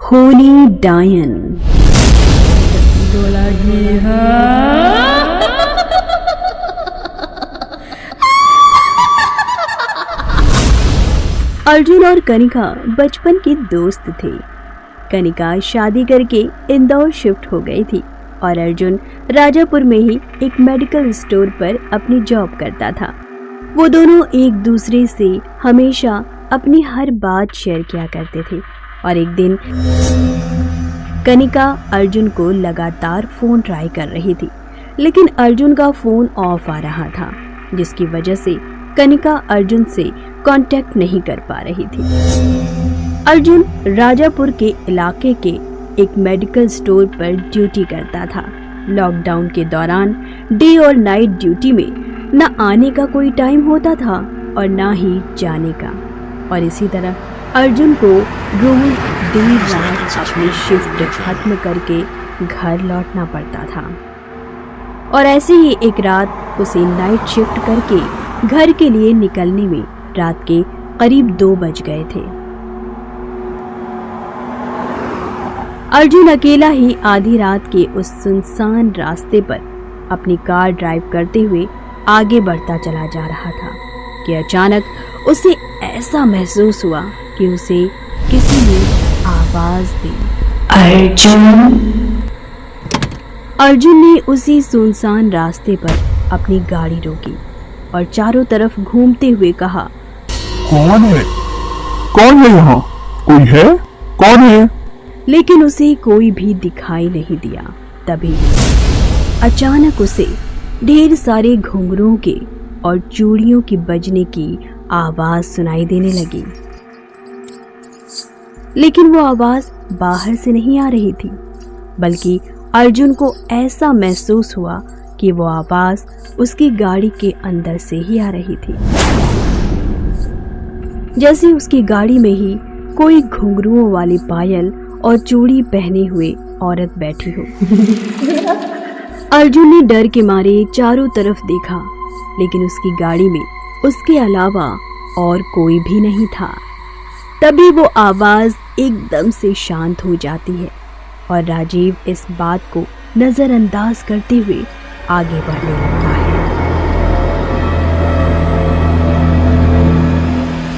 होली डायन। अर्जुन और कनिका बचपन के दोस्त थे। कनिका शादी करके इंदौर शिफ्ट हो गई थी और अर्जुन राजापुर में ही एक मेडिकल स्टोर पर अपनी जॉब करता था। वो दोनों एक दूसरे से हमेशा अपनी हर बात शेयर किया करते थे और एक दिन कनिका अर्जुन को लगातार फोन ट्राई कर रही थी, लेकिन अर्जुन का फोन ऑफ आ रहा था, जिसकी वजह से कनिका अर्जुन से कांटेक्ट नहीं कर पा रही थी। अर्जुन राजापुर के इलाके के एक मेडिकल स्टोर पर ड्यूटी करता था। लॉकडाउन के दौरान डे और नाइट ड्यूटी में न आने का कोई टाइम होता था और न ही जाने का, और इसी तरह अर्जुन को रोज देर रात अपनी शिफ्ट खत्म करके घर लौटना पड़ता था। और ऐसे ही एक रात उसे नाइट शिफ्ट करके घर के लिए निकलने में रात के करीब 2 बज गए थे। अर्जुन अकेला ही आधी रात के उस सुनसान रास्ते पर अपनी कार ड्राइव करते हुए आगे बढ़ता चला जा रहा था कि अचानक उसे ऐसा महसूस हुआ कि उसे किसी ने आवाज दी, अर्जुन। अर्जुन ने उसी सुनसान रास्ते पर अपनी गाड़ी रोकी और चारों तरफ घूमते हुए कहा, कौन है? कौन है यहाँ? कोई है? कौन है? लेकिन उसे कोई भी दिखाई नहीं दिया। तभी अचानक उसे ढेर सारे घुंघरूओं के और चूड़ियों की बजने की आवाज सुनाई देने लगी, लेकिन वो आवाज बाहर से नहीं आ रही थी, बल्कि अर्जुन को ऐसा महसूस हुआ कि वो आवाज उसकी गाड़ी के अंदर से ही आ रही थी, जैसे उसकी गाड़ी में ही कोई घुंघरूओं वाली पायल और चूड़ी पहने हुए औरत बैठी हो। अर्जुन ने डर के मारे चारों तरफ देखा, लेकिन उसकी गाड़ी में उसके अलावा और कोई भी नहीं था। तभी वो आवाज एकदम से शांत हो जाती है और राजीव इस बात को नजरअंदाज करते हुए आगे बढ़ने लगता है।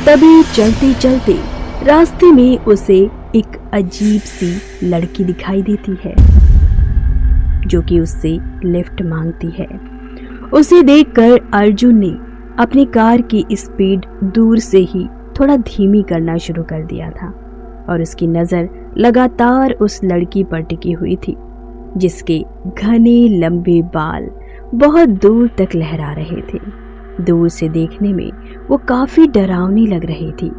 तभी चलते चलते रास्ते में उसे एक अजीब सी लड़की दिखाई देती है, जो कि उससे लिफ्ट मांगती है। उसे देखकर अर्जुन ने अपनी कार की स्पीड दूर से ही थोड़ा धीमी करना शुरू कर दिया था और उसकी नज़र लगातार उस लड़की पर टिकी हुई थी, जिसके घने लंबे बाल बहुत दूर तक लहरा रहे थे। दूर से देखने में वो काफी डरावनी लग रही थी।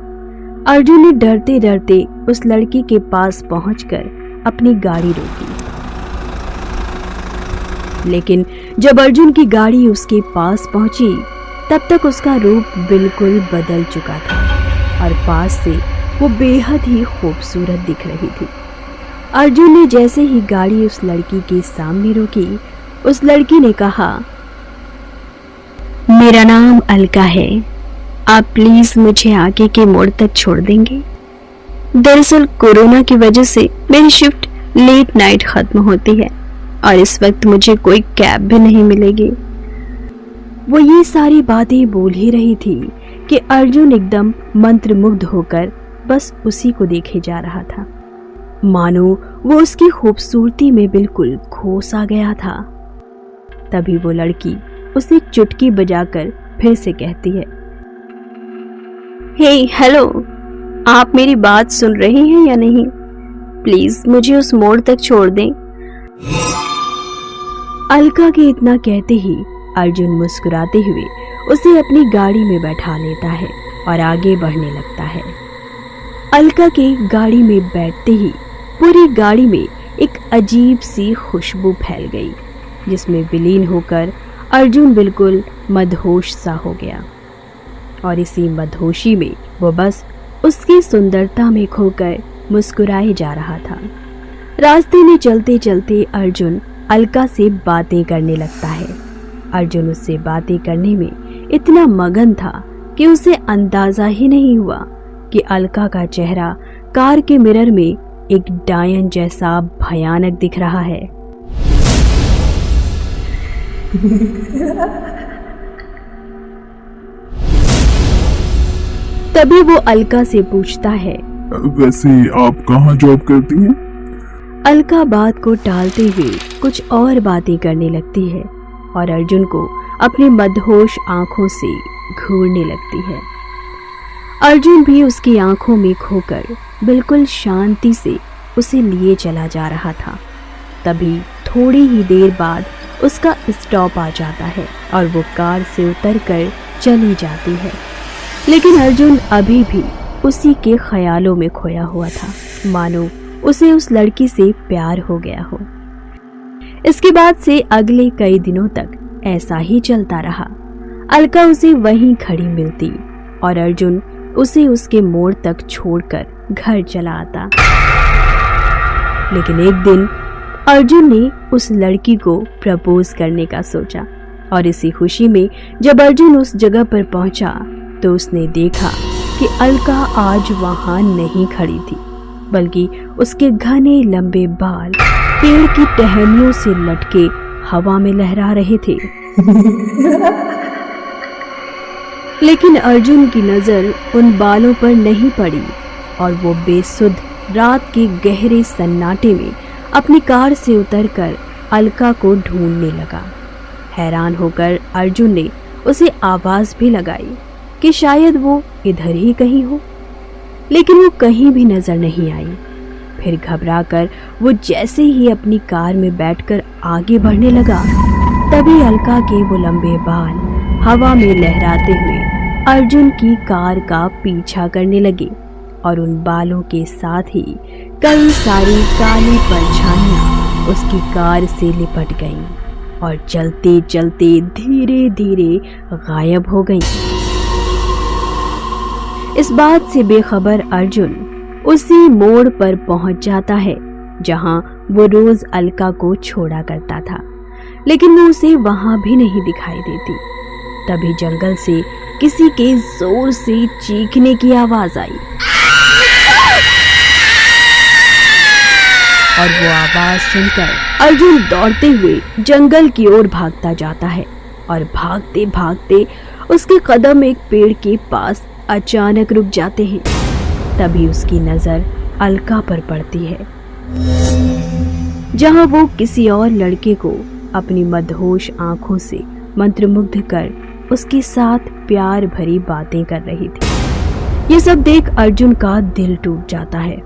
अर्जुन ने डरते डरते उस लड़की के पास पहुंचकर अपनी गाड़ी रोकी, लेकिन जब अर्जुन की गाड़ी उसके पास पहुंची तब तक उसका रूप बिल्कुल बदल चुका था और पास से वो बेहद ही खूबसूरत दिख रही थी। अर्जुन ने जैसे ही गाड़ी उस लड़की के सामने रोकी, उस लड़की ने कहा, मेरा नाम अलका है, आप प्लीज मुझे आगे के मोड़ तक छोड़ देंगे। दरअसल कोरोना की वजह से मेरी शिफ्ट लेट नाइट खत्म होती है और इस वक्त मुझे कोई कैब भी नहीं मिलेगी। वो ये सारी बातें बोल ही रही थी कि अर्जुन एकदम मंत्रमुग्ध होकर बस उसी को देखे जा रहा था, मानो वो उसकी खूबसूरती में बिल्कुल खो सा गया था। तभी वो लड़की उसे चुटकी बजाकर फिर से कहती है, हे हेलो, आप मेरी बात सुन रहे हैं या नहीं? प्लीज मुझे उस मोड़ तक छोड़ दें। अलका के इतना कहते ही अर्जुन मुस्कुराते हुए उसे अपनी गाड़ी में बैठा लेता है और आगे बढ़ने लगता है। अलका के गाड़ी में बैठते ही पूरी गाड़ी में एक अजीब सी खुशबू फैल गई, जिसमें विलीन होकर अर्जुन बिल्कुल मदहोश सा हो गया और इसी मदहोशी में वो बस उसकी सुंदरता में खोकर मुस्कुराए जा रहा था। रास्ते में चलते चलते अर्जुन अलका से बातें करने लगता है। अर्जुन उससे बातें करने में इतना मगन था कि उसे अंदाजा ही नहीं हुआ कि अलका का चेहरा कार के मिरर में एक डायन जैसा भयानक दिख रहा है। तभी वो अलका से पूछता है, वैसे आप कहाँ जॉब करती हैं? अलका बात को टालते हुए कुछ और बातें करने लगती है और अर्जुन को अपनी मदहोश आंखों से घूरने लगती है। अर्जुन भी उसकी आंखों में खोकर बिल्कुल शांति से उसे लिए चला जा रहा था। तभी थोड़ी ही देर बाद उसका स्टॉप आ जाता है और वो कार से उतरकर चली जाती है। लेकिन अर्जुन अभी भी उसी के ख्यालों में खोया हुआ था, मानो उसे उस लड़की से प्यार हो गया हो। इसके बाद से अगले कई दिनों तक ऐसा ही चलता रहा। अलका उसे वहीं खड़ी मिलती और अर्जुन उसे उसके मोड़ तक छोड़कर घर चला आता। लेकिन एक दिन अर्जुन ने उस लड़की को प्रपोज करने का सोचा और इसी खुशी में जब अर्जुन उस जगह पर पहुंचा तो उसने देखा कि अलका आज वहां नहीं खड़ी थी, बल्कि उसके घने लंबे बाल पेड़ की टहनियों से लटके हवा में लहरा रहे थे। लेकिन अर्जुन की नजर उन बालों पर नहीं पड़ी और वो बेसुध रात के गहरे सन्नाटे में अपनी कार से उतरकर अलका को ढूंढने लगा। हैरान होकर अर्जुन ने उसे आवाज भी लगाई कि शायद वो इधर ही कहीं हो, लेकिन वो कहीं भी नजर नहीं आई। फिर घबराकर वो जैसे ही अपनी कार में बैठकर आगे बढ़ने लगा, तभी अलका के वो लंबे बाल हवा में लहराते हुए अर्जुन की कार का पीछा करने लगे और उन बालों के साथ ही कई सारी काली परछाइयां उसकी कार से लिपट गईं और चलते चलते धीरे धीरे गायब हो गईं। इस बात से बेखबर अर्जुन उसी मोड़ पर पहुंच जाता है जहां वो रोज अलका को छोड़ा करता था, लेकिन वो उसे वहां भी नहीं दिखाई देती। तभी जंगल से किसी के जोर से चीखने की आवाज आई और वो आवाज सुनकर अर्जुन दौड़ते हुए जंगल की ओर भागता जाता है और भागते भागते उसके कदम एक पेड़ के पास अचानक रुक जाते हैं। तभी उसकी नजर अलका पर पड़ती है, जहां वो किसी और लड़के को अपनी मदहोश आंखों से मंत्रमुग्ध कर उसके साथ प्यार भरी बातें कर रही थी। ये सब देख अर्जुन का दिल टूट जाता है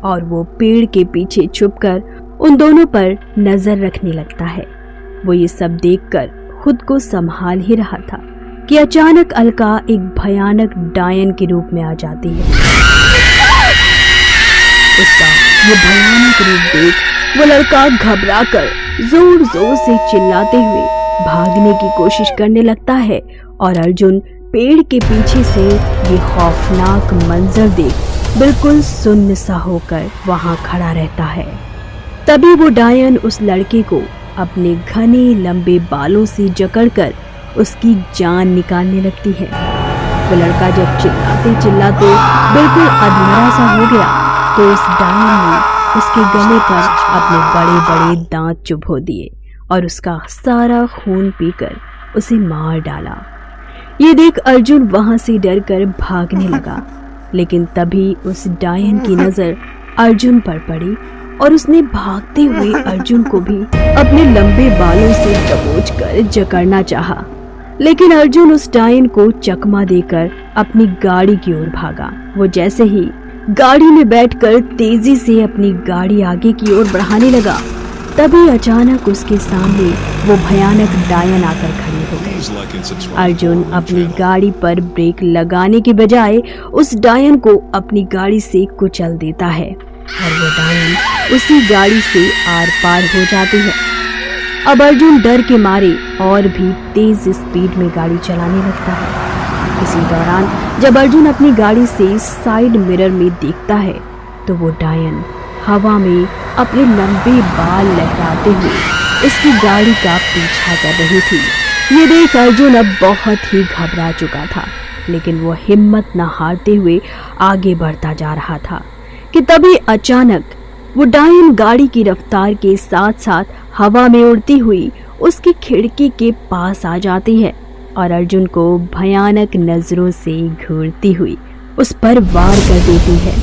और वो पेड़ के पीछे छुपकर उन दोनों पर नजर रखने लगता है। वो ये सब देखकर खुद को संभाल ही रहा था कि अचानक अलका एक भयानक डायन के रूप में आ जाती है। उसका ये भयानक रूप देख वो लड़का घबराकर जोर जोर से चिल्लाते हुए भागने की कोशिश करने लगता है और अर्जुन पेड़ के पीछे से ये खौफनाक मंजर देख बिल्कुल सुन्न सा होकर वहां खड़ा रहता है। तभी वो डायन उस लड़के को अपने घने लंबे बालों से जकड़कर उसकी जान निकालने लगती है। वो लड़का जब चिल्लाते चिल्लाते बिल्कुल अधमरा सा हो गया तो उस डायन ने उसके गले पर अपने बड़े बड़े दांत चुभो दिए और उसका सारा खून पीकर उसे मार डाला। ये देख अर्जुन वहां से डरकर भागने लगा, लेकिन तभी उस डायन की नजर अर्जुन पर पड़ी और उसने भागते हुए अर्जुन को भी अपने लंबे बालों से दबोचकर जकड़ना चाहा। लेकिन अर्जुन उस डायन को चकमा देकर अपनी गाड़ी की ओर भागा। वो जैसे ही गाड़ी में बैठकर तेजी से अपनी गाड़ी आगे की ओर बढ़ाने लगा, तभी अचानक उसके सामने वो भयानक डायन आकर खड़ी हो गई। अर्जुन अपनी गाड़ी पर ब्रेक लगाने के बजाय उस डायन को अपनी गाड़ी से कुचल देता है और वो डायन उसी गाड़ी से आर पार हो जाती है। अब अर्जुन डर के मारे और भी तेज स्पीड में गाड़ी चलाने लगता है। इसी दौरान जब अर्जुन अपनी गाड़ी से साइड मिरर में देखता है तो वो डायन हवा में अपने लंबे बाल लहराते हुए उसकी गाड़ी का पीछा कर रही थी। ये देख अर्जुन अब बहुत ही घबरा चुका था, लेकिन वो हिम्मत न हारते हुए आगे बढ़ता जा रहा था। कि तभी अचानक वो डायन गाड़ी की रफ्तार के साथ साथ हवा में उड़ती हुई उसकी खिड़की के पास आ जाती है और अर्जुन को भयानक नजरों से घूरती हुई उस पर वार कर देती है।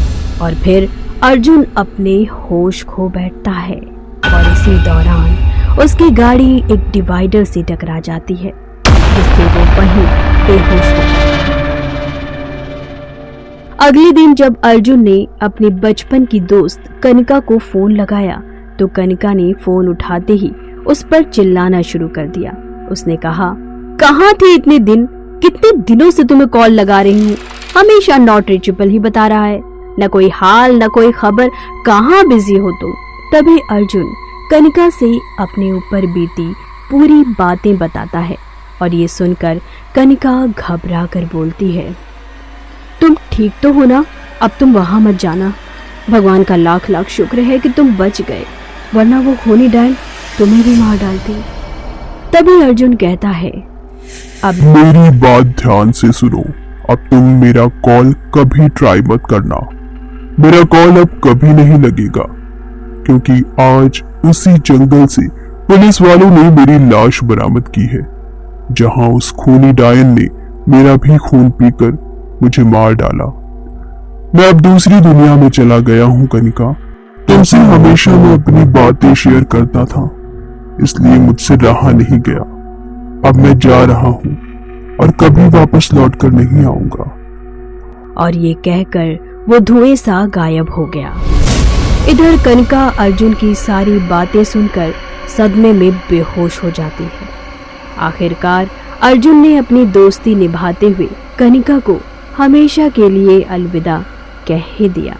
और फिर अर्जुन अपने होश खो बैठता है और इसी दौरान उसकी गाड़ी एक डिवाइडर से टकरा जाती है, जिससे वो वहीं बेहोश हो जाता है। अगले दिन जब अर्जुन ने अपनी बचपन की दोस्त कनिका को फोन लगाया तो कनिका ने फोन उठाते ही उस पर चिल्लाना शुरू कर दिया। उसने कहा, कहाँ थे इतने दिन? कितने दिनों से तुम्हें कॉल लगा रही हूँ, हमेशा नॉट रीचेबल ही बता रहा है, न कोई हाल न कोई खबर, कहाँ बिजी हो तुम? तभी अर्जुन कनिका से अपने ऊपर बीती पूरी बातें बताता है और ये सुनकर कनिका घबरा कर बोलती है, तुम ठीक तो हो ना? अब तुम वहां मत जाना। भगवान का लाख लाख शुक्र है कि तुम बच गए, वरना वो खूनी डायन तुम्हें भी मार डालती। तभी अर्जुन कहता है, अब मेरी बात ध्यान से सुनो। अब तुम मेरा कॉल कभी ट्राई मत करना। मेरा कॉल अब कभी नहीं लगेगा, क्योंकि आज उसी जंगल से पुलिस वालों ने मेरी लाश बरामद की है, जहां उस खूनी डायन ने मेरा भी खून पीकर मुझे मार डाला। मैं अब दूसरी दुनिया में चला गया हूं कनिका। तुमसे हमेशा मैं अपनी बातें शेयर करता था, इसलिए मुझसे रहा नहीं गया। अब मैं जा रहा हूं और कभी वापस लौट कर नहीं आऊंगा। और ये कहकर वो धुएं सा गायब हो गया। इधर कनिका अर्जुन की सारी बातें सुनकर सदमे में बेहोश हो जाती है। आखिरकार अर्जुन ने अपनी दोस्ती निभाते हुए कनिका को हमेशा के लिए अलविदा कह ही दिया।